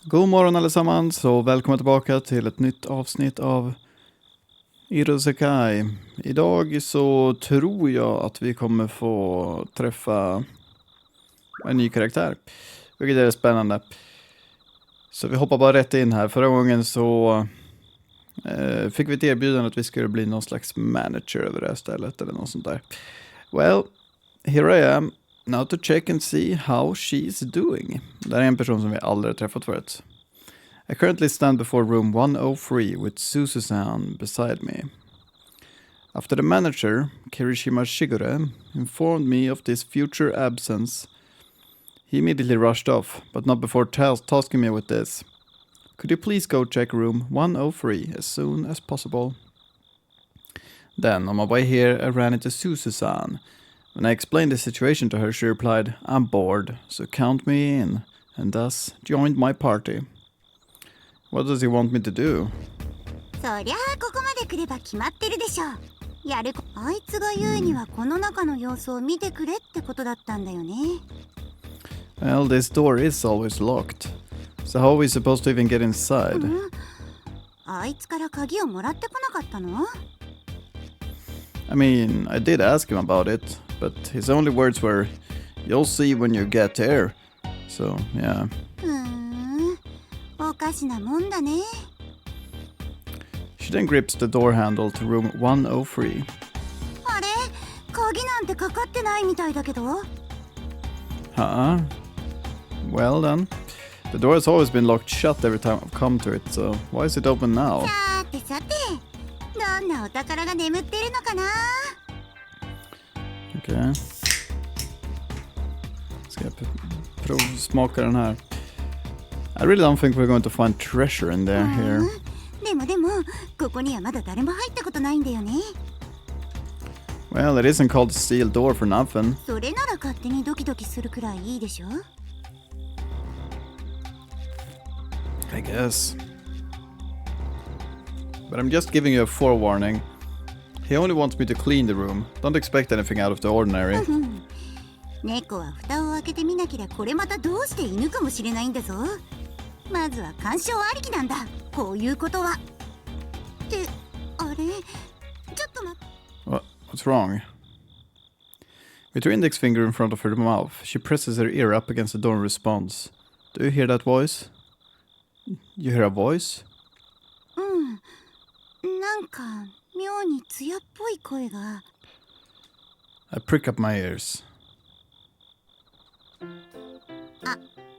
God morgon allesammans och välkomna tillbaka till ett nytt avsnitt av Irosekai. Idag så tror jag att vi kommer få träffa en ny karaktär, vilket är spännande. Så vi hoppar bara rätt in här. Förra gången så fick vi ett erbjudande att vi skulle bli någon slags manager över det här stället eller något sånt där. Well, here I am. Now to check and see how she's doing. Det här är en person som vi aldrig träffat förut. I currently stand before room 103 with Suzu-san beside me. After the manager, Kirishima Shigure, informed me of this future absence, he immediately rushed off, but not before tasking me with this. Could you please go check room 103 as soon as possible? Then, on my way here, I ran into Suzu-san. When I explained the situation to her, she replied, "I'm bored, so count me in," and thus joined my party. What does he want me to do? そりゃあここまで来れば決まってるでしょ。やるあいつが言うにはこの中の様子を見てくれってことだったんだよね。Well, this door is always locked. So how are we supposed to even get inside? あいつから鍵をもらってこなかったの？ I mean, I did ask him about it, but his only words were, "You'll see when you get there." So, yeah. おかしなもんだね。 She then grips the door handle to room 103. あれ？鍵なんてかかってないみたいだけど。Huh? Well then, the door has always been locked shut every time I've come to it, so why is it open now? さてさて、どんなお宝が眠ってるのかな？ Okay. Ska jag provsmaka den här. I really don't think we're going to find treasure in there here. でもここにはまだ誰も入ったことないんだよね。 Well, it isn't called a steel door for nothing. それなら勝手にドキドキするくらいいいでしょ。 I guess. But I'm just giving you a forewarning. He only wants me to clean the room. Don't expect anything out of the ordinary. 猫は蓋を開けてみなけりゃこれまたどうして犬かもしれないんだぞ。まずは干渉ありきなんだ。こういうことは。ってあれ？ちょっと待って。 What's wrong? With her index finger in front of her mouth, she presses her ear up against the door and responds. Do you hear that voice? You hear a voice? なんか妙に艶っぽい声が。 I prick up my ears.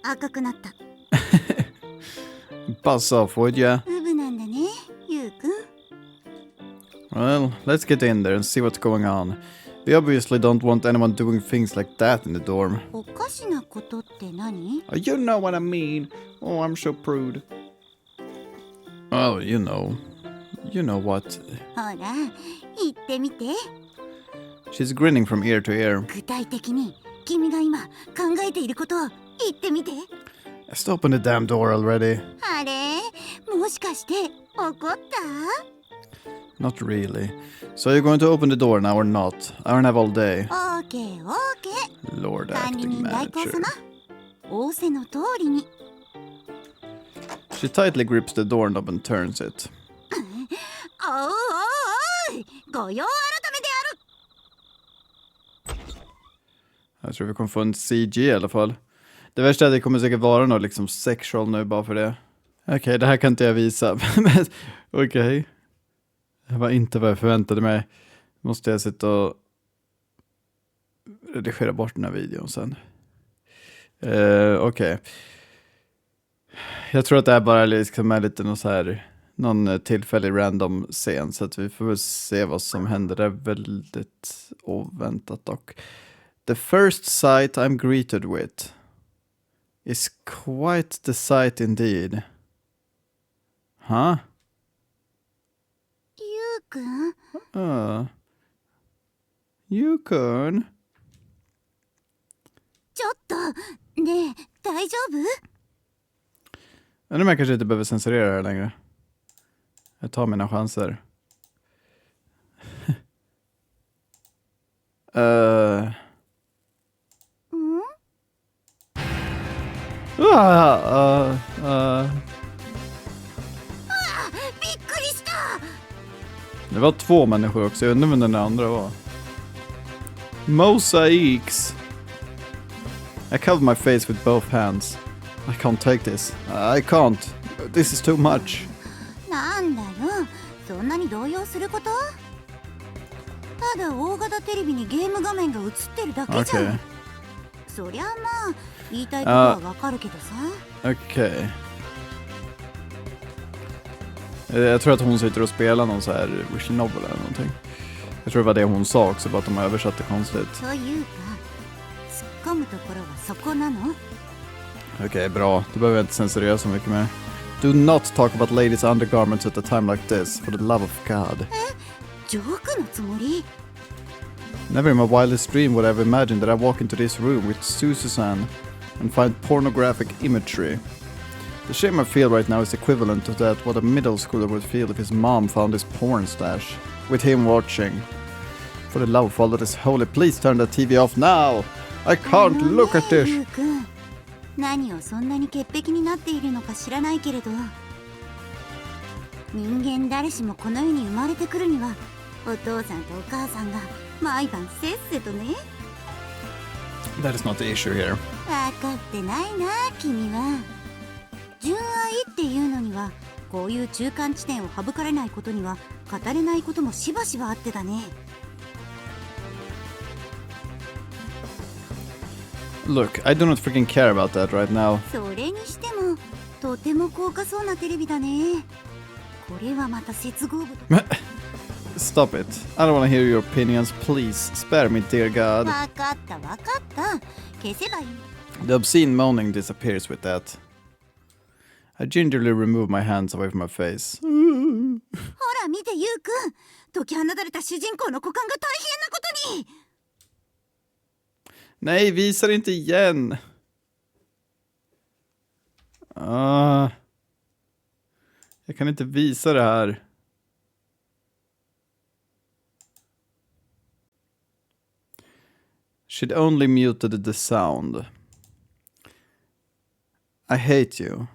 赤くなった。 Buzz off, would ya? ウブなんだね、ゆうくん。 Well, let's get in there and see what's going on. We obviously don't want anyone doing things like that in the dorm. おかしなことって何？ You know what I mean. Oh, I'm so prude. Oh, you know. You know what. ほら、言ってみて。 She's grinning from ear to ear. 具体的に君が今考えていることを言ってみて。 Just open the damn door already. あれ？もしかして怒った？ Not really. So you're going to open the door now or not? I don't have all day. オーケーオーケー。 Lord 管理 acting 人代行 manager. 様。仰せの通りに。 She tightly grips the doorknob and turns it. おうおうおい、ご用改めである。 Jag tror vi kommer få en CG i alla fall. Det värsta är att det kommer säkert vara något liksom sexual nu bara för det. Okej, det här kan inte jag visa. Okej. Det var inte vad jag förväntade mig. Måste jag sitta och redigera bort den här videon sen. Okej. Jag tror att det här bara liksom är lite någon så här, någon tillfällig random scen, så att vi får väl se vad som händer. Det är väldigt oväntat dock. The first sight I'm greeted with is quite the sight indeed. Huh? ゆうくん？ You can. ちょっと、ねえ、大丈夫？ Undrar om jag kanske inte behöver censurera det här längre. Jag tar mina chanser. var 2 människor också. Jag undrar vem den andra var. Mosaics. I covered my face with both hands. I can't take this. I can't. This is too much. なんだよ、そんなに動揺すること？ただ大型テレビにゲーム画面が映ってるだけじゃん。Okay. そりゃまあ言いたいことはわかるけどさ。Okej. Jag tror att hon sitter och spelar någon så här visual novel eller någonting. Jag tror det var det hon sa också, bara att de översatte konstigt. というか、突っ込むところはそこなの？ Okej, bra. Då behöver jag inte censurera så mycket mer. Do not talk about ladies' undergarments at a time like this, for the love of God. ジョークのつもり？ Never in my wildest dream would I have imagined that I walk into this room with Susan and find pornographic imagery. The shame I feel right now is equivalent to that what a middle schooler would feel if his mom found his porn stash, with him watching. For the love of all that is holy, please turn the TV off now! I can't look at this! ユウ君、何をそんなに潔癖になっているのか知らないけれど、人間誰しもこの世に生まれてくるにはお父さんとお母さんが毎晩せっせとね。That is not the issue here. 分かってないな君は。純愛っていうのにはこういう中間地点を省かれないことには語れないこともしばしばあってだね。Look, I do not freaking care about that right now. それにしてもとても高価そうなテレビだね。これはまた接合部。 Stop it. I don't want to hear your opinions. Please, spare me, dear God. 分かった分かった。消せばいい。 The obscene moaning disappears with that. I gingerly remove my hands away from my face. ほら見てユウ君、解き放たれた主人公の股間が大変なことに。 Nej, visa det inte igen. Jag kan inte visa det här. She'd only muted the sound. I hate you.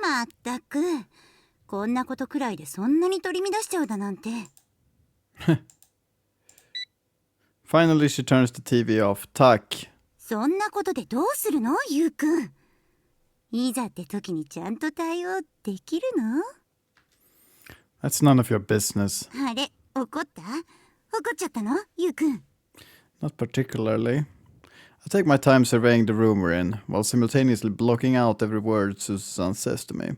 まったく、こんなことくらいでそんなに取り乱しちゃうだなんて。Finally, she turns the TV off. タッ。そんなことでどうするのユウ君。いざって時にちゃんと対応できるの？ That's none of your business. あれ、怒った？怒っちゃったのユウ君。 Not particularly. I take my time surveying the room we're in, while simultaneously blocking out every word Susan says to me.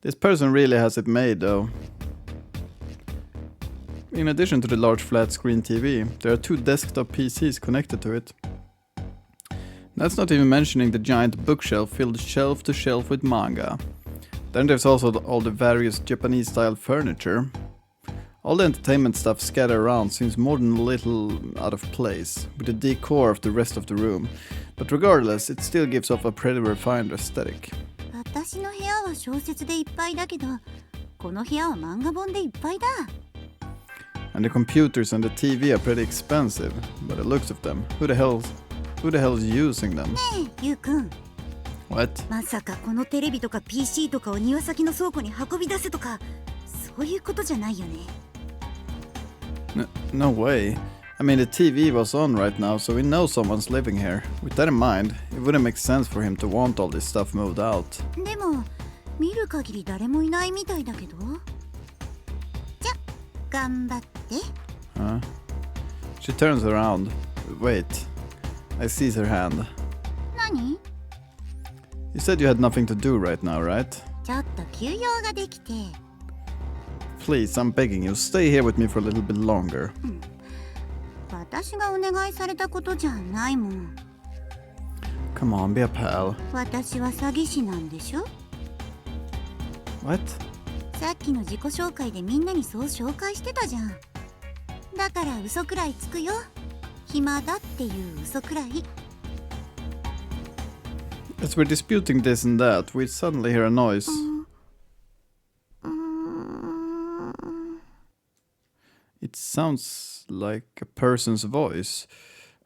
This person really has it made, though. In addition to the large flat-screen TV, there are 2 desktop PCs connected to it. That's not even mentioning the giant bookshelf filled shelf to shelf with manga. Then there's also all the various Japanese-style furniture. All the entertainment stuff scattered around seems more than a little out of place, with the decor of the rest of the room. But regardless, it still gives off a pretty refined aesthetic. 私の部屋は小説でいっぱいだけど、この部屋は漫画本でいっぱいだ。 And the computers and the TV are pretty expensive, by the looks of them. Who the hell is using them? ねえ、ユウ君。 What? まさかこのテレビとか PC とかを庭先の倉庫に運び出せとか、そういうことじゃないよね。No way. I mean, the TV was on right now, so we know someone's living here. With that in mind, it wouldn't make sense for him to want all this stuff moved out. でも、見る限り誰もいないみたいだけど。じゃ、頑張って。 Huh? She turns around. Wait. I seize her hand. 何？ You said you had nothing to do right now, right? ちょっと休養ができて。 Please, I'm begging you, stay here with me for a little bit longer. 私がお願いされたことじゃないもん。 Come on, be a pal. 私は詐欺師なんでしょ？ What? さっきの自己紹介でみんなにそう紹介してたじゃん。だから嘘くらいつくよ。暇だっていう嘘くらい。 As we're disputing this and that, we suddenly hear a noise. It sounds like a person's voice.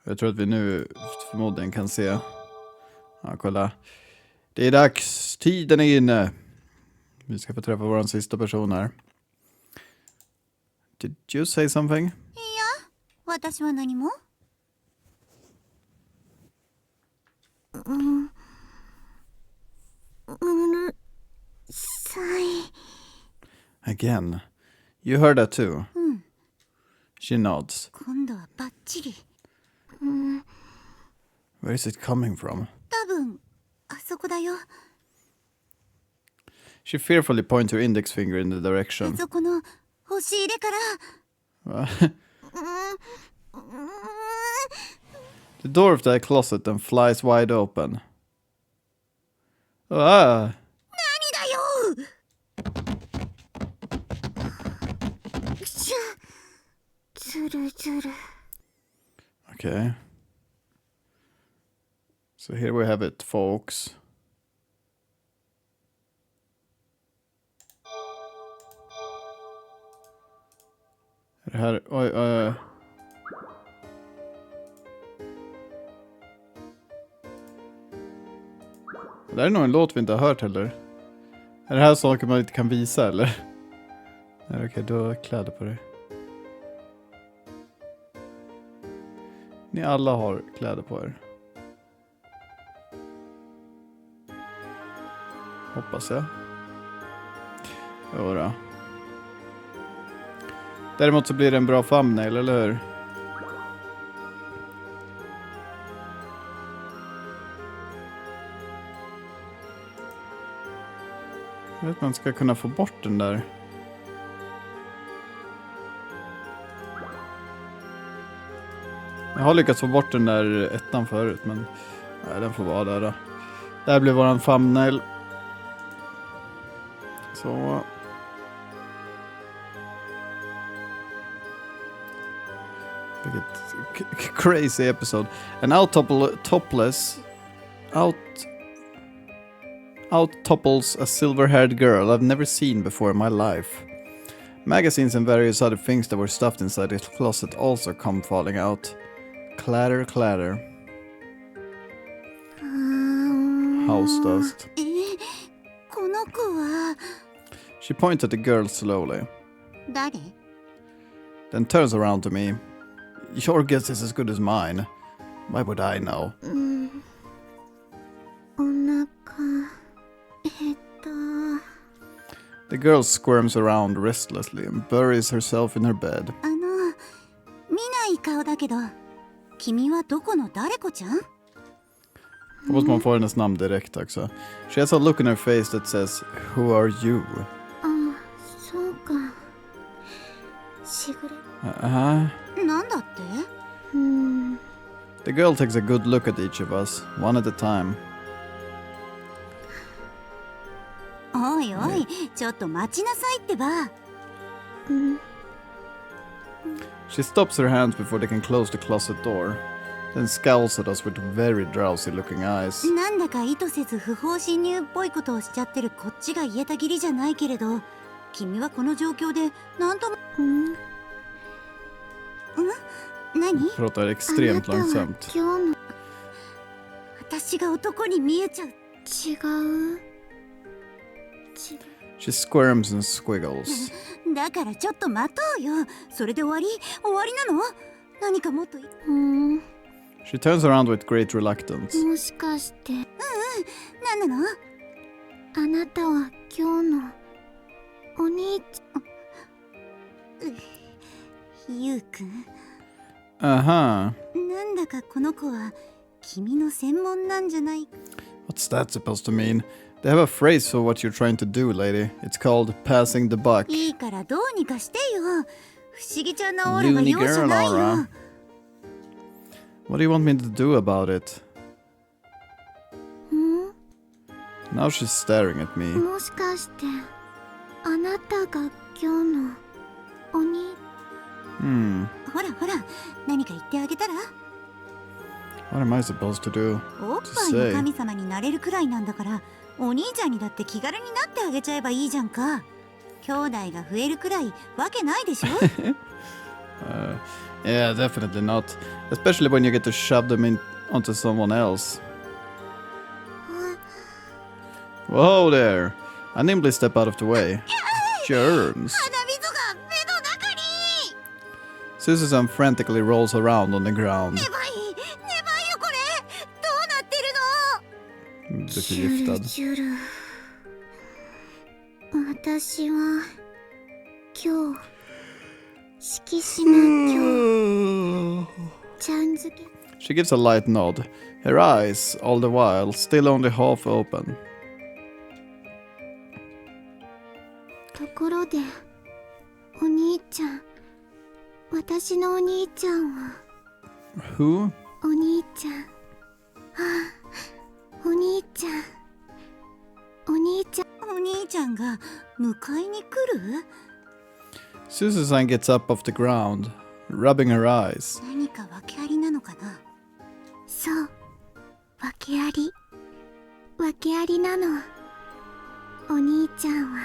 Jag tror att vi nu förmodligen kan se. Ja, kolla. Det är dags. Tiden är inne. Vi ska få träffa vår sista person här. Did you say something? いや私は何もうるさい Again. You heard that too? うん She nods. 今度はバッチリ Where is it coming from? 多分あそこだよ She fearfully points her index finger in the あ direction. そこの押し入れから The door of that closet then flies wide open. Ah! 何だよくしゃずるずる Okay. So here we have it, folks. Det här... Oj, Det här är nog en låt vi inte har hört heller. Är det här saker man inte kan visa, eller? Nej, okej, du har kläder på dig. Ni alla har kläder på er. Hoppas jag. Jodå. Däremot så blir det en bra thumbnail, eller hur? Jag vet att man ska kunna få bort den där. Jag har lyckats få bort den där ettan förut, men nej, den får vara där då. Det här blir våran thumbnail. Så. Vilket crazy episode. And out topples a silver-haired girl I've never seen before in my life. Magazines and various other things that were stuffed inside the closet also come falling out. Clatter, clatter. House dust. この子は She points at the girl slowly, 誰 then turns around to me. Your guess is as good as mine. Why would I know? お腹減った The girl squirms around restlessly and buries herself in her bed. 見ない顔だけど君はどこの誰子ちゃん Hoppas man får hennes namn direkt också. She has a look in her face that says, Who are you? あそうかしぐれ Uh-huh. なんだって The girl takes a good look at each of us, one at a time. おいおいちょっと待ちなさいってば She stops her hands before they can close the closet door, then scowls at us with very drowsy-looking eyes. なんだか意図せず不法侵入っぽいことをしちゃってるこっちが言えたぎりじゃないけれど君はこの状況でなんとも何 Pratar extremt långsamt. 今日の私が男に見えちゃう違う She squirms and squiggles. だからちょっと待とうよそれで終わりなの何かもっとShe turns around with great reluctance. もしかして何なのあなたは今日のお兄ちゃんゆうくん Uh-huh. なんだかこの子は君の専門なんじゃない What's that supposed to mean? They have a phrase for what you're trying to do, lady. It's called passing the buck. いいからどうにかしてよ不思議ちゃんなオーラが容赦ないよ What do you want me to do about it? Now she's staring at me. もしかしてあなたが今日のお兄ほらほら何か言ってあげたら What am I supposed to do? おっぱいの神様になれるくらいなんだからお兄ちゃんにだって気軽になってあげちゃえばいいじゃんか兄弟が増えるくらいわけないでしょ Yeah, definitely not. Especially when you get to shove them in onto someone else. Whoa there! I nimbly step out of the way. Germs. 鼻水が目の中に。 Susan frantically rolls around on the ground. ねばいよこれ。どうなってるの？ Blir förgiftad. ジュル。私は今日色紙の今日ちゃんづけ。 She gives a light nod. Her eyes, all the while, still only half open. ところでお兄ちゃん、私のお兄ちゃんは Who? お兄ちゃん、お兄ちゃんが迎えに来る？ Susan gets up off the ground, rubbing her eyes. 何か訳ありなのかな？そう、訳ありなの。お兄ちゃんは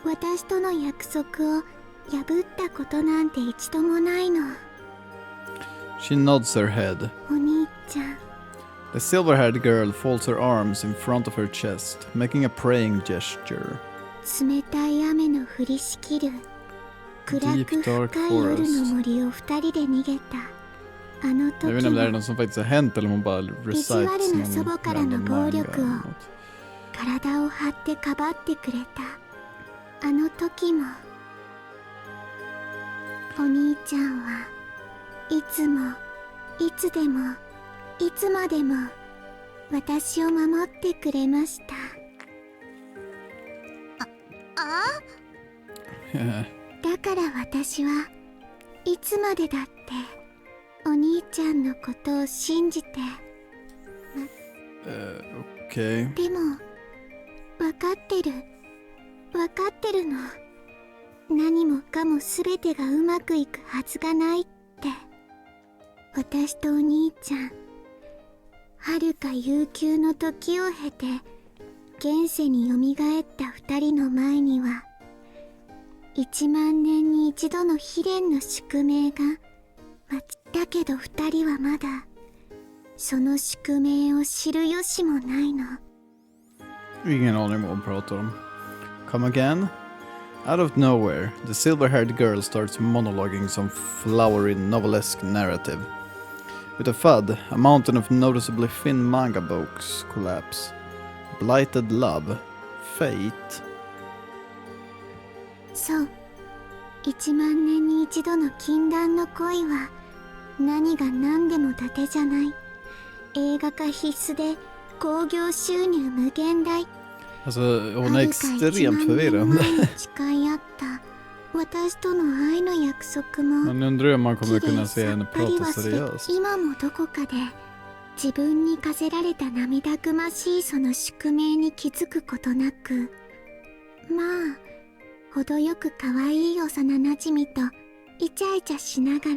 私との約束を破ったことなんて一度もないの。 She nods her head. お兄ちゃん。 The silver-haired girl folds her arms in front of her chest, making a praying gesture. 冷たい雨の降りしきる暗く Deep dark 深い夜 forest. の森を二人で逃げたあの Jag vet 時 inte om det här är の något som faktiskt har hänt eller om hon bara recites Visualen någon そばからの random 暴 manga 力を eller något. 体を張ってかばってくれたあの時もお兄ちゃんはいつもいつでもいつまでも私を守ってくれました。だから私はいつまでだってお兄ちゃんのことを信じて。 Okay. でも分かってるの。何もかも全てがうまくいくはずがないって。私とお兄ちゃん遥か悠久の時を経て現世によみがえった二人の前には1万年に一度の悲恋の宿命がだけど二人はまだその宿命を知る由もないの。 Ingen aning vad hon pratar om. Come again? Out of nowhere, the silver-haired girl starts monologuing some flowery novelesque narrative. With a thud, a mountain of noticeably thin manga books collapse. Blighted love, fate. そう、1万年に一度の禁断の恋は何が何でも伊達じゃない。映画化必須で興行収入無限大。 Alltså, hon är extremt förvirrande. 誓い合った私との愛の約束も Man undrar ju om man kommer kunna se henne prata seriöst. 今もどこかで自分に課せられた涙ぐましいその宿命に気づくことなく、まあ程よく可愛い幼なじみとイチャイチャしながら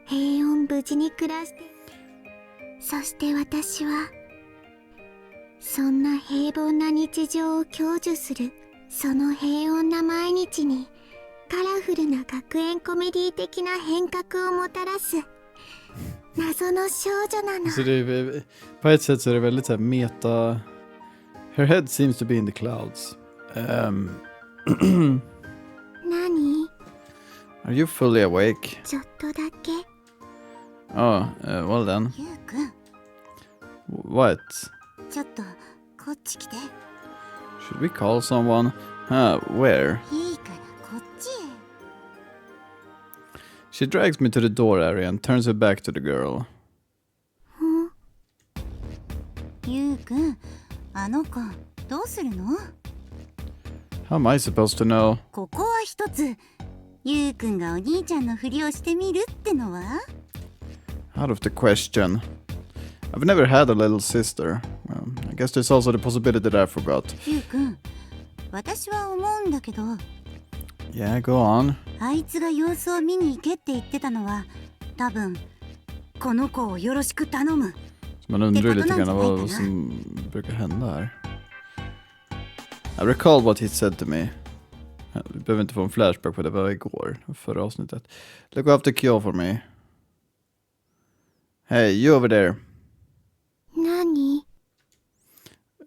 平穏無事に暮らして、そして私はそんな平凡な日常を享受するその平穏な毎日にカラフルな学園コメディ的な変革をもたらす謎の少女なの。 Så det är, på ett sätt så är det väldigt så här meta. Her head seems to be in the clouds. 何？ Are you fully awake? ちょっとだけ。 Oh, well then. ゆうくん、 What? ちょっとこっち来て。 Should we call someone? Where? いいからこっちへ。 She drags me to the door area and turns her back to the girl. ゆうくん、あの子どうするの？ How am I supposed to know? ここは一つ。ゆうくんがお兄ちゃんのふりをしてみるってのは？ Out of the question. I've never had a little sister. Well, I guess there's also the possibility that I forgot. ゆうくん、私は思うんだけど、 Yeah, go on. あいつが様子を見に行けって言ってたのは、多分この子をよろしく頼む。 Man undrar ju lite grann vad som brukar hända här. I recall what he said to me. Vi behöver inte få en flashback på det, var igår, förra avsnittet. Look after Kyo for me. Hey, you over there. 何？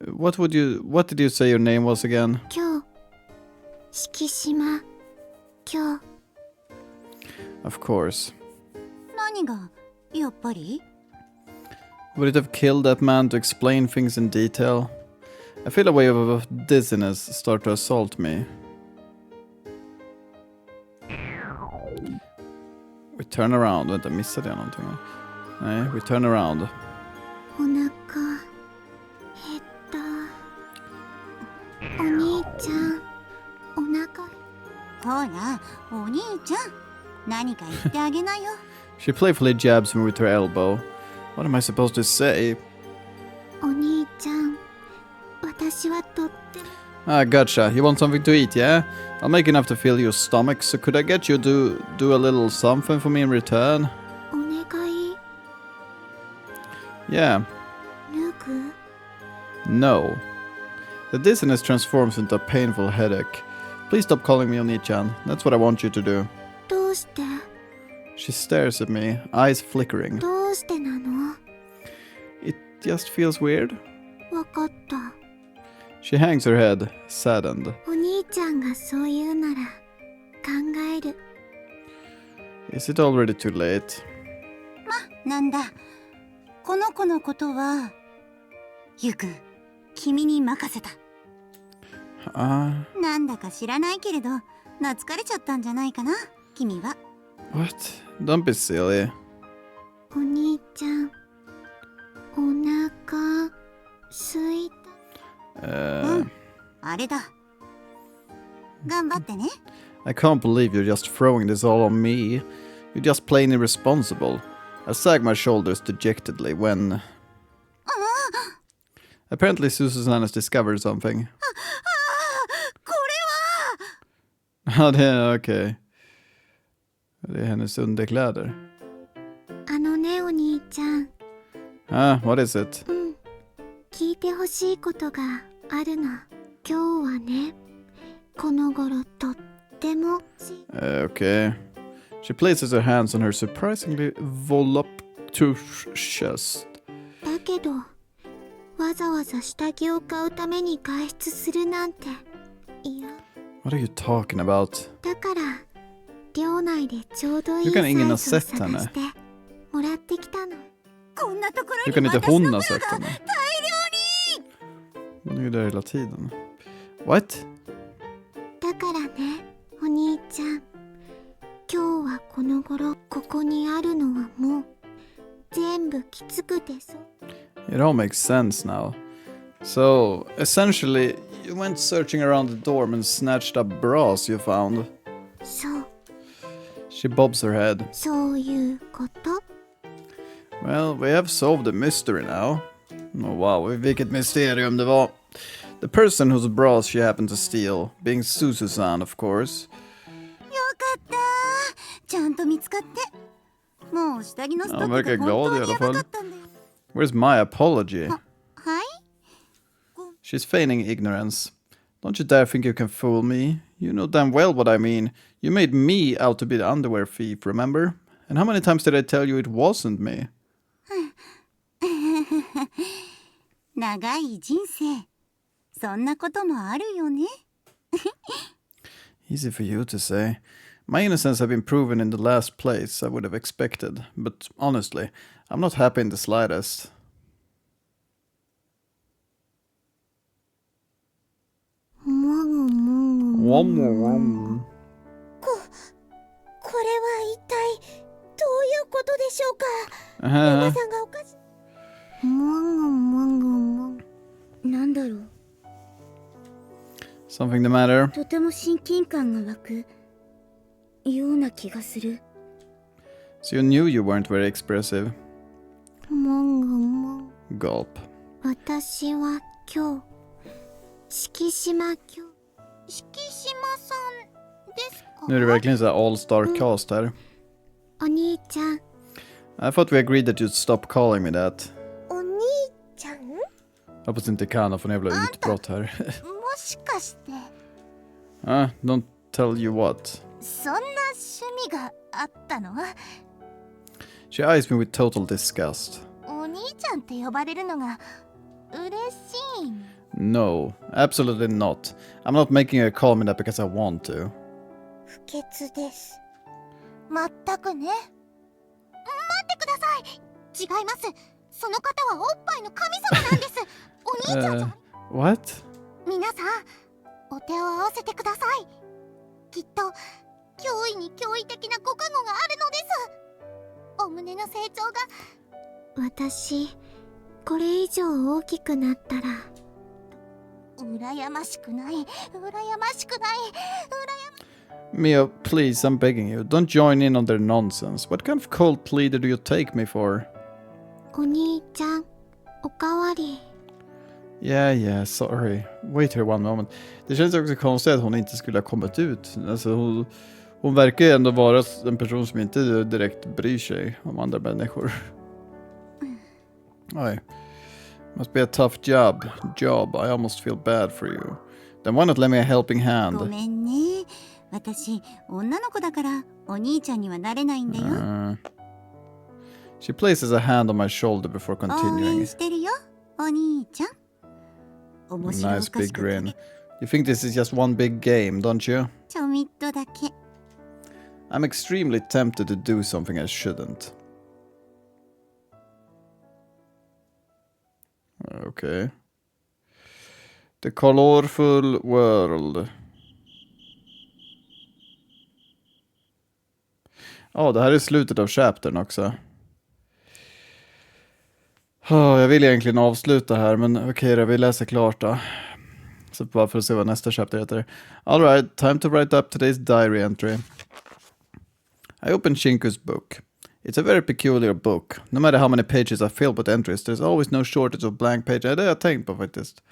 What did you say your name was again? 今日敷島今日 Of course. 何がやっぱり Would it have killed that man to explain things in detail? I feel a wave of dizziness start to assault me. We turn around. Vänta, missade jag någonting? Nej, we turn around. お腹減ったお兄ちゃんお腹ほらお兄ちゃん何か言ってあげなよ She playfully jabs me with her elbow. What am I supposed to say? お兄ちゃん私はとって Ah, gotcha. You want something to eat, yeah? I'll make enough to fill your stomach, so could I get you to do a little something for me in return? お願い Yeah. 脱ぐ No. The dizziness transforms into a painful headache. Please stop calling me Oni-chan. That's what I want you to do. どうして She stares at me, eyes flickering. どうしてなの It just feels weird. わかった She hangs her head, saddened. お兄ちゃんがそう言うなら考える Is it already too late? なんだこの子のことはゆうくん君に任せた なんだか知らないけれど懐かれちゃったんじゃないかな君は What? Don't be silly. お兄ちゃんお腹すいたあれだ頑張ってね I can't believe you're just throwing this all on me. You're just plain irresponsible. I sag my shoulders dejectedly when... Apparently Susan has discovered something. これ Ja, det är okej. Det är hennes underkläder. はねお兄ちゃん What is it? 聞いてほしいことがあるの今日はねこの頃とっても Okay. She places her hands on her surprisingly voluptuous chest. だけどわざわざ下着を買うために外出するなんていや What are you talking about? だから寮内でちょうどいい Hur サ kan イズ ingen を ha 探 sett henne? してもらってきたのこんなところ Hur kan に inte 私の hon ブ ha ラ sett が henne? 大量に Hon är ju där hela tiden. What? だからねお兄ちゃん今日はこの頃ここにあるのはもう全部きつくてそう It all makes sense now. So, essentially, you went searching around the dorm and snatched up bras you found. そう She bobs her head. そういうこと Well, we have solved the mystery now. Oh wow, vilket mysterium det var. The person whose bras she happened to steal, being Susan, of course. よかったちゃんと見つかってもう下着のストック verkar が glad 本 i 当 alla にやば fall. かったんだよ Where's my apology? はい She's feigning ignorance. Don't you dare think you can fool me. You know damn well what I mean. You made me out to be the underwear thief, remember? And how many times did I tell you it wasn't me? 長い人生そんなこともあるよね Easy for you to say. My innocence have been proven in the last place I would have expected. But honestly, I'm not happy in the slightest. もぐもぐ Wom. これは一体どういうことでしょうか Uh-huh. さんがおかしいもぐもぐもぐなんだろう Something the matter? とても親近感が湧くような気がする So you knew you weren't very expressive. もぐもぐ Gulp. 私は今日敷島敷島さんですか Nu är det verkligen så här all-star cast här. お兄ちゃん I thought we agreed that you'd stop calling me that. お兄ちゃん Hoppas inte Kana får en jävla utbrott här. もしかして Don't tell you what. そんな趣味があったの She eyes me with total disgust. お兄ちゃんって呼ばれるのが嬉しい。 No, absolutely not. I'm not making her call me that because I want to. 不潔です。全くね。待ってください。違います。その方はおっぱいの神様なんです。お兄ちゃんじゃ。What? 皆さん、お手を合わせてください。きっと驚異に驚異的なご加護があるのです。お胸の成長が。私、これ以上大きくなったら。羨ましくない、羨ましくない、Mia, please, I'm begging you. Don't join in on their nonsense. What kind of cold plea do you take me for? お兄ちゃん、おかわり。 Yeah, sorry. Wait here one moment. Det känns också konstigt att hon inte skulle ha kommit ut. Alltså, hon verkar ju ändå vara en person som inte direkt bryr sig om andra människor. Oj. Must be a tough job. I almost feel bad for you. Then why not lend me a helping hand? ごめんね。私、女の子だからお兄ちゃんにはなれないんだよ。She places a hand on my shoulder before 応 continuing. 援してるよ、お兄ちゃん。面白お Nice かし big く grin. You think this is just one big game, don't you? ちょみっとだけ。 I'm extremely tempted to do something I shouldn't. Okay. The colorful world. Ja, det här är slutet av chaptern också. Jag vill egentligen avsluta här, men okej då, vi läser klart då. Så bara för att se vad nästa chapter heter. Alright, time to write up today's diary entry. I opened Shinku's book. It's a very peculiar book. No matter how many pages are filled with entries, there's always no shortage of blank pages. Det har jag tänkt på faktiskt.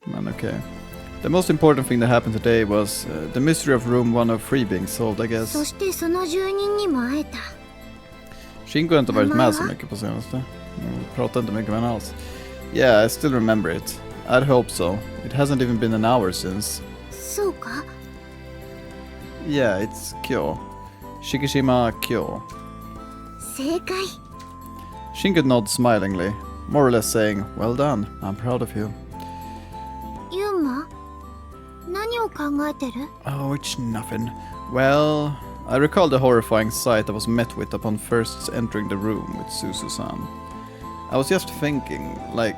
Men okej. The most important thing that happened today was the mystery of room 103 being solved, I guess. そしてその住人にも会えた。 Shinko har inte varit med så mycket på senaste. Pratar inte mycket med henne alls. Yeah, I still remember it. I'd hope so. It hasn't even been an hour since. そうか。 Yeah, it's Kyo. Shikishima Kyo. 正解。 Shinko nods smilingly, more or less saying, well done, I'm proud of you. ユンマ、何を考えてる？ Oh, it's nothing. Well, I recall the horrifying sight I was met with upon first entering the room with Suzu-san. I was just thinking, like,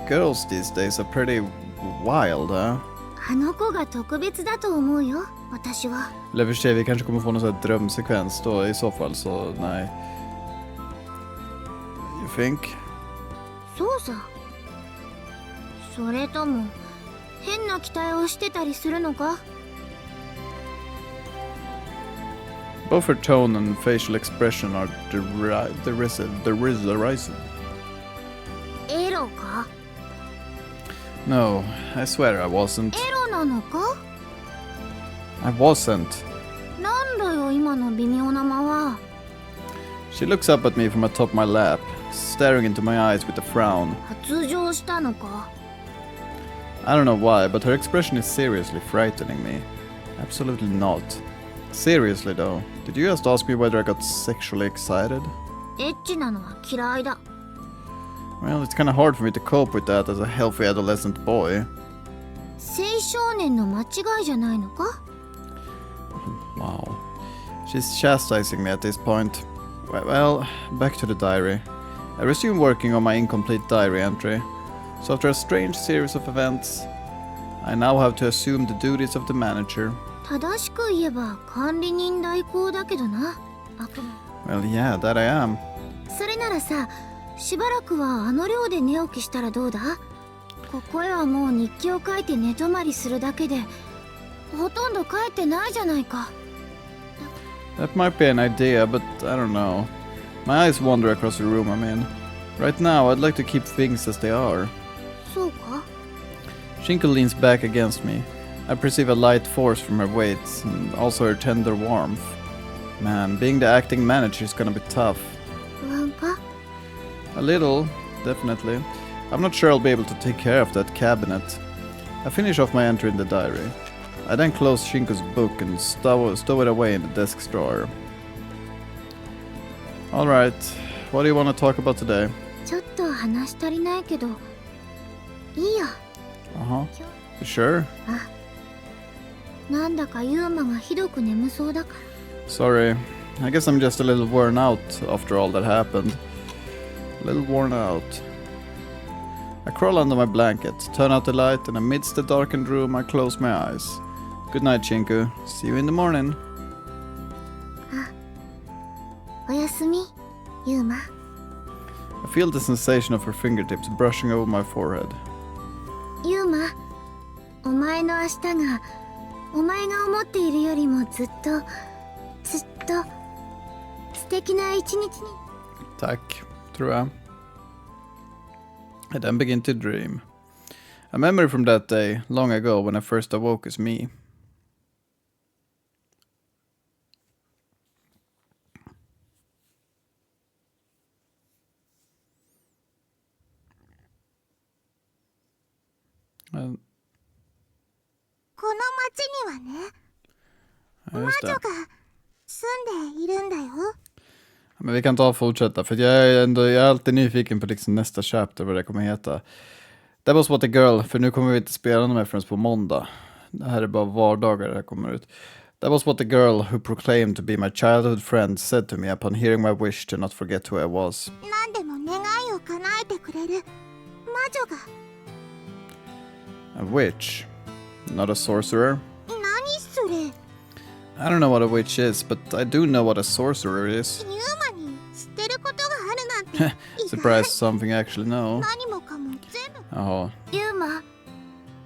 girls these days are pretty wild, huh? あの子が特別だと思うよ、私は。 Eller för sig, vi kanske kommer få någon sån här drömsekvens då i så fall, så nej. You think? そうさ。それとも変な期待をしてたりするのか？ Both her tone and facial expression are derisive. エロか？ No, I swear I wasn't. エロなのか？ I wasn't. なんだよ今の微妙な間は。 She looks up at me from atop my lap, staring into my eyes with a frown. 発情したのか？ I don't know why, but her expression is seriously frightening me. Absolutely not. Seriously though, did you just ask me whether I got sexually excited? エッチなのは嫌いだ。 Well, it's kind of hard for me to cope with that as a healthy adolescent boy. 青少年の間違いじゃないのか？ Wow. She's chastising me at this point. Well, back to the diary. I resume working on my incomplete diary entry. So after a strange series of events, I now have to assume the duties of the manager. 正しく言えば管理人代行だけどな。Well, yeah, that I am. それならさ、しばらくはあの寮で寝起きしたらどうだ？ここへはもう日記を書いて寝泊まりするだけで、ほとんど帰ってないじゃないか。 That might be an idea, but I don't know. My eyes wander across the room I'm in. Right now, I'd like to keep things as they are. そうか？ Shinko leans back against me. I perceive a light force from her weight, and also her tender warmth. Man, being the acting manager is gonna be tough. 不安か？ A little, definitely. I'm not sure I'll be able to take care of that cabinet. I finish off my entry in the diary. I then close Shinko's book and stow it away in the desk's drawer. Alright, what do you want to talk about today? ちょっと話し足りないけど、いいよ。 Uh-huh. You sure? なんだかユーマがひどく眠そうだから。 Sorry. I guess I'm just a little worn out after all that happened. A little worn out. I crawl under my blanket, turn out the light, and amidst the darkened room I close my eyes. Good night, Chinku. See you in the morning. おやすみ、ユーマ。 I feel the sensation of her fingertips brushing over my forehead. ユーマ、お前の明日がお前が思っているよりもずっと素敵な一日に。 Tack, tror jag. I then begin to dream. A memory from that day, long ago when I first awoke as me. And この町にはね、 just det. 住んでいるんだよ。 Men vi kan ta och fortsätta, för jag är alltid nyfiken på liksom nästa chapter, vad det kommer heta. That was what the girl, för nu kommer vi inte spela med förrän på måndag. Det här är bara vardagar det här kommer ut. That was what the girl who proclaimed to be my childhood friend said to me upon hearing my wish to not forget who I was. 何でも願いを叶えてくれる魔女が。 A witch, not a sorcerer. 何それ？ I don't know what a witch is, but I do know what a sorcerer is. ユーマに知ってることがあるなんて。Surprised something I actually know. 何もかも全部。 Jaha. ユーマ、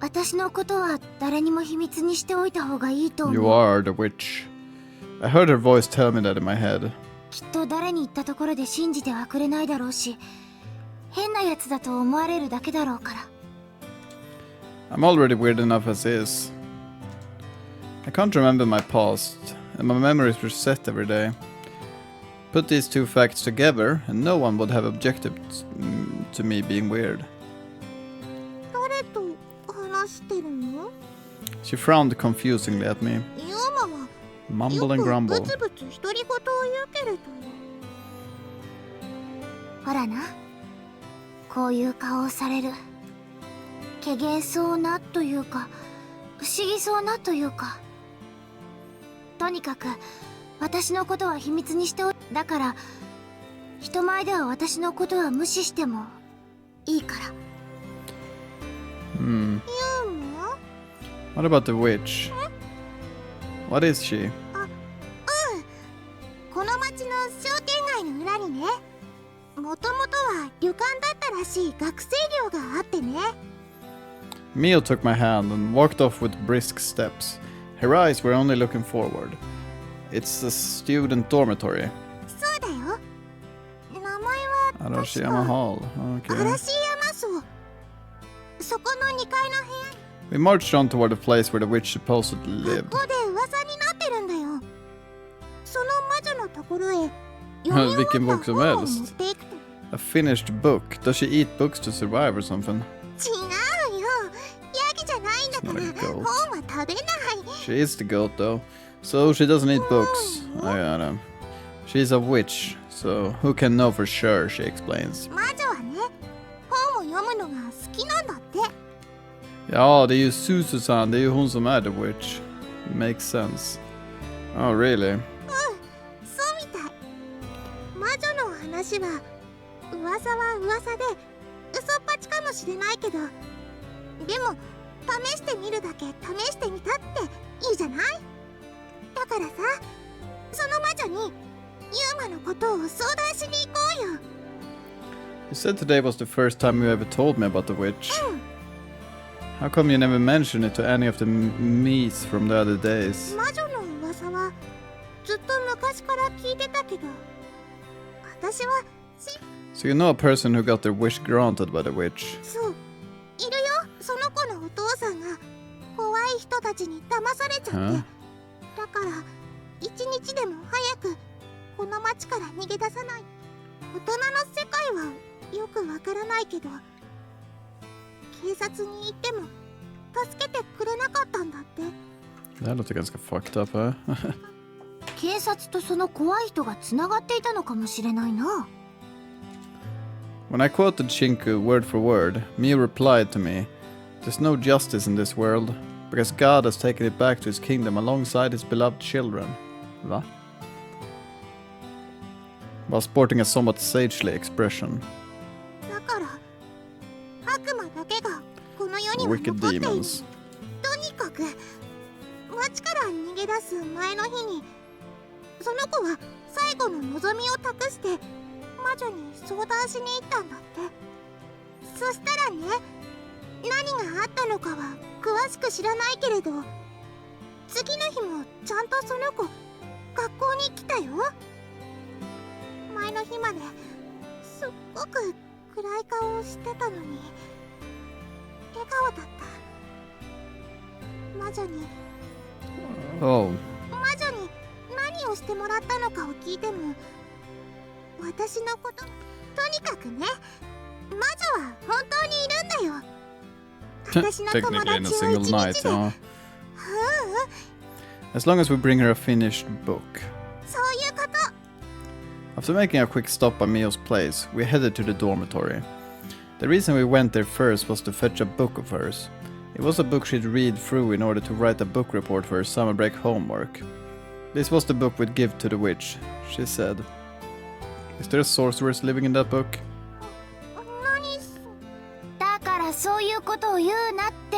私のことは誰にも秘密にしておいた方がいいと思う。 You are the witch. I heard her voice tell me that in my head. きっと誰に言ったところで信じてはくれないだろうし、変なやつだと思われるだけだろうから。 I'm already weird enough as is. I can't remember my past, and my memories reset every day. Put these two facts together, and no one would have objected to me being weird. 誰と話してるの？ She frowned confusingly at me. ユーマは Mumble and よく grumble. ブツブツ独り言を言うけれど。ほらな、こういう顔をされる。怪げそうなというか、不思議そうなというか。とにかく私のことは秘密にしてだから、人前では私のことは無視してもいいから。 Hmm. ユーマ？ What about the witch? What is she? この町の商店街の裏にね、もともとは旅館だったらしい学生寮があってね。 Mio took my hand and walked off with brisk steps. Her eyes were only looking forward. It's a student dormitory. そうだよ。名前は確か Arashiyama Hall. Okay. 嵐山荘。そこの2階の部屋。 We marched on toward the place where the witch supposedly 学 lived. 校で噂になってるんだよ。その魔女のところへ読み終 Vilken わ bok った som 本を持 helst. っていくと。 A finished book. Does she eat books to survive or something? 違うよ。ヤギじゃないんだから It's not a goat. 本は食べない。 She is the goat though. So she doesn't eat books. I got him. She's a witch, so who can know for sure, she explains. 魔女はね、本を読むのが好きなんだって。 Ja, det är ju Susu-san. Det är ju hon som är the witch. Makes sense. Oh, really? そうみたい。魔女の話は噂は噂で嘘っぱちかもしれないけど、でも試してみるだけ試してみたっていいじゃない。だからさ、その魔女にユーマのことを相談しに行こうよ。 You said today was the first time you ever told me about the witch. How come you never mentioned it to any of the me's from the other days? 魔女の噂はずっと昔から聞いてたけど、私はSo you know a person who got their wish granted by the witch? そう、いるよ。その子のお父さんが怖い人たちに騙されちゃって、だから一日でも早くこの町から逃げ出さない。大人の世界はよくわからないけど、警察に行っても助けてくれなかったんだって。 Det här låter ganska fucked up, huh? 警察とその怖い人がつながっていたのかもしれないな。When I quoted Shinku word for word, Mio replied to me, "There's no justice in this world, because God has taken it back to his kingdom alongside his beloved children." Va? While sporting a somewhat sagely expression. だから悪魔だけがこの世には Wicked 残っている。 demons. とにかく町から逃げ出す前の日にその子は最後の望みを託して魔女に相談しに行ったんだって。そしたらね、何があったのかは詳しく知らないけれど、次の日もちゃんとその子学校に来たよ。前の日まですっごく暗い顔をしてたのに笑顔だった。魔女に Oh. 魔女に何をしてもらったのかを聞いても、私のこと、とにかくね、魔女は本当にいるんだよ。私の友 Technically in a 達を single 一 night, 日で、huh? As long as we bring her a finished book. そういうこと。 After making a quick stop by Mio's place, we headed to the dormitory. The reason we went there first was to fetch a book of hers. It was a book she'd read through in order to write a book report for her summer break homework. This was the book we'd give to the witch, she said. Is there a sorceress living in that book? 何す。だからそういうことを言うなって。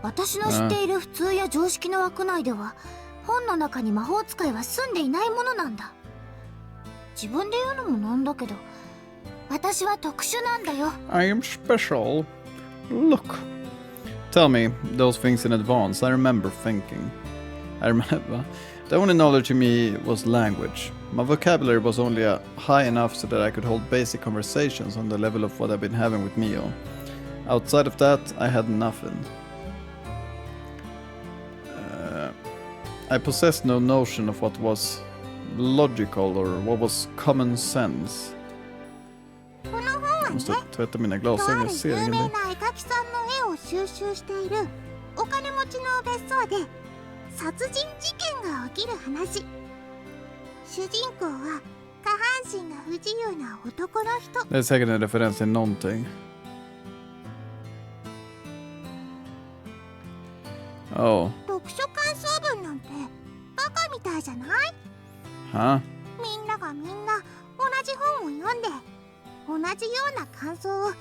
私の知っている普通や常識の枠内では本の中に魔法使いは住んでいないものなんだ。自分で言うのもなんだけど、私は特殊なんだよ。 I am special. Look. Tell me those things in advance. I remember thinking. I remember. The only knowledge in me was language. My vocabulary was only high enough so that I could hold basic conversations on the level of what I've been having with Mio. Outside of that, I had nothing. I possessed no notion of what was logical or what was common sense. この本はね、 Måste tvätta mina とあ glasögon, る jag ser 有名 ingenting. な絵描きさんの絵を収集しているお金持ちの別荘で殺人事件が起きる話。主人公は下半身が不自由な男の人。 Det är säkert en referens till någonting. Oh. 読書感想文なんてバカみたいじゃない？ Huh? みんながみんな同じ本を読んで同じような感想を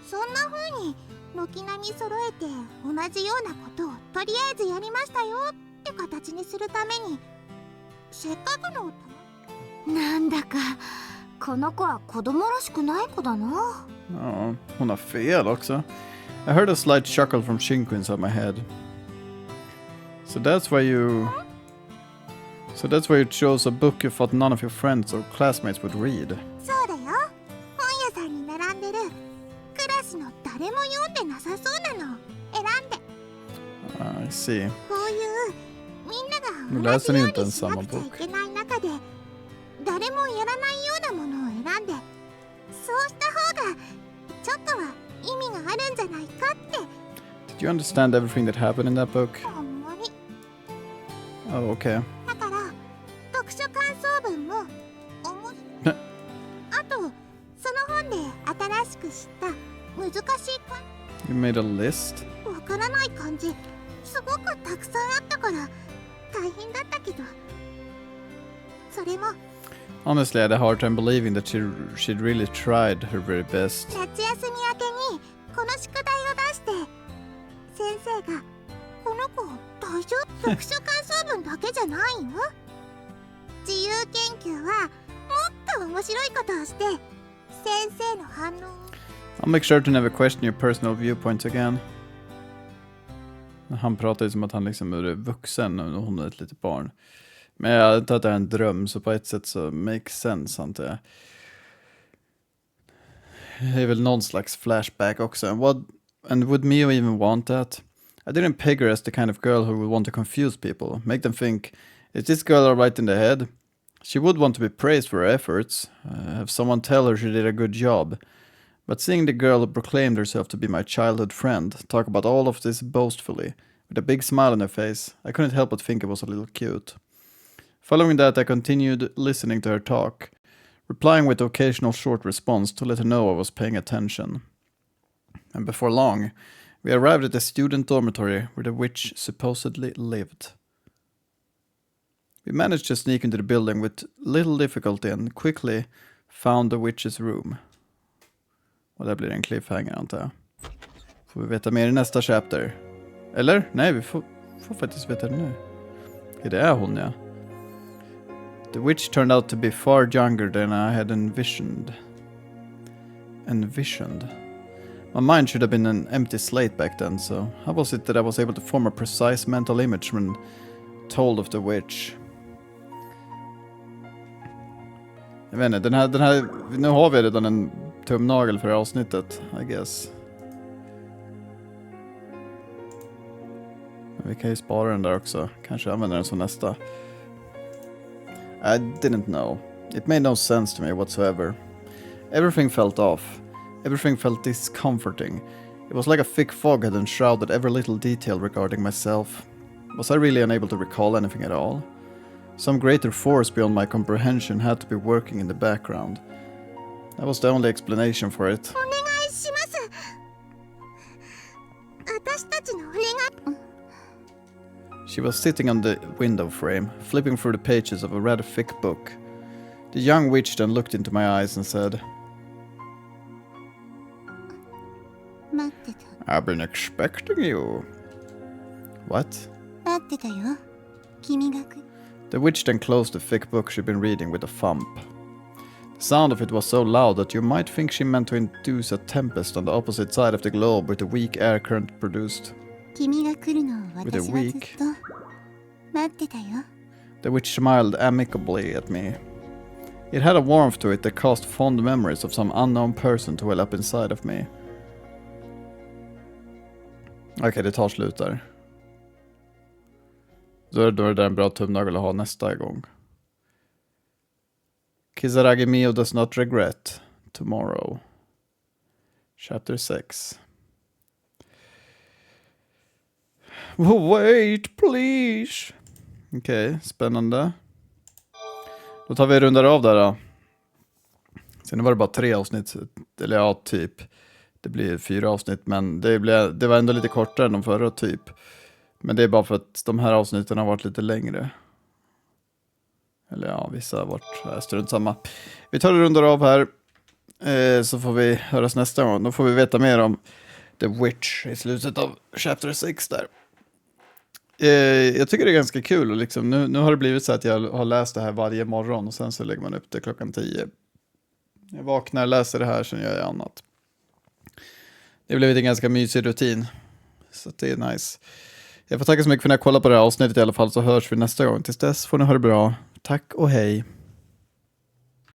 そんな風に軒並み揃えて同じようなことをとりあえずやりましたよって形にするために、せっかくのなんだかこの子は子供らしくない子だな。 Ja, hon har fel också. I heard a slight chuckle from Shinku inside my head. So that's why you chose a book you thought none of your friends or classmates would read. そうだよ、本屋さんに並んでるクラスの誰も読んでなさそうなのを選んで、 I see. こういうみんなが同じようにしなくちゃいけない中で誰もやらないようなものを選んで、そうした方がちょっとは意味があるんじゃないかって。 Did you understand everything that happened in that book? ほんまに。 Oh, okay. だから読書感想文もあとその本で新しく知った難しいか You made a list? わからない漢字すごくたくさんあったから大変だったけど、それも Honestly, I had a hard time believing that she'd really tried her very best. 夏休み明けにこの宿題を出して先生がこの子大丈夫読書感想文だけじゃないよ、自由研究はもっと面白いことをして先生の反応を I'll make sure to never question your personal viewpoints again. Han pratar ju som att han liksom är vuxen och hon är ett litet barn. Men jag antar att det är en dröm, så på ett sätt så makes sense, antar jag. Det är väl någon slags flashback också. And would Mio even want that? I didn't peg her as the kind of girl who would want to confuse people, make them think, is this girl alright in the head? She would want to be praised for her efforts, have someone tell her she did a good job. But seeing the girl who proclaimed herself to be my childhood friend talk about all of this boastfully, with a big smile on her face, I couldn't help but think it was a little cute. Following that, I continued listening to her talk, replying with occasional short response to let her know I was paying attention. And before long, we arrived at the student dormitory where the witch supposedly lived. We managed to sneak into the building with little difficulty and quickly found the witch's room. Och där blir det en cliffhanger antar jag. Får vi veta mer i nästa chapter. Eller? Nej, vi får faktiskt veta det nu. Okej, det är hon, ja. The witch turned out to be far younger than I had envisioned. My mind should have been an empty slate back then, so how was it that I was able to form a precise mental image when told of the witch? Jag vet inte, den här, nu har vi redan en tumnagel för det här avsnittet, I guess. Men vi kan ju spara den där också, kanske använda den som nästa. I didn't know. It made no sense to me whatsoever. Everything felt off. Everything felt discomforting. It was like a thick fog had enshrouded every little detail regarding myself. Was I really unable to recall anything at all? Some greater force beyond my comprehension had to be working in the background. That was the only explanation for it. She was sitting on the window frame, flipping through the pages of a rather thick book. The young witch then looked into my eyes and said, I've been expecting you. What? The witch then closed the thick book she'd been reading with a thump. The sound of it was so loud that you might think she meant to induce a tempest on the opposite side of the globe with the weak air current produced. With a weak. The witch smiled amicably at me. It had a warmth to it that cast fond memories of some unknown person to well up inside of me. Okej, det tar slut där. Då är det där en bra tumnagel att ha nästa gång. Kisaragi Mio does not regret. Tomorrow. Chapter 6. Wait, please. Okej, spännande. Då tar vi rundar av där då. Sen var det bara 3 avsnitt. Eller ja, typ. Det blir 4 avsnitt, men det var ändå lite kortare än de förra typ. Men det är bara för att de här avsnitten har varit lite längre. Eller ja, vissa har varit strunt samma. Vi tar det rundar av här. Så får vi höras nästa gång. Då får vi veta mer om The Witch i slutet av chapter 6 där. Jag tycker det är ganska kul. Och liksom, nu har det blivit så att jag har läst det här varje morgon. Och sen så lägger man upp det klockan 10. Jag vaknar, läser det här, sen gör jag annat. Det har blivit en ganska mysig rutin. Så det är nice. Jag får tacka så mycket för att ni har kollat på det här avsnittet i alla fall. Så hörs vi nästa gång. Tills dess får ni ha det bra. Tack och hej.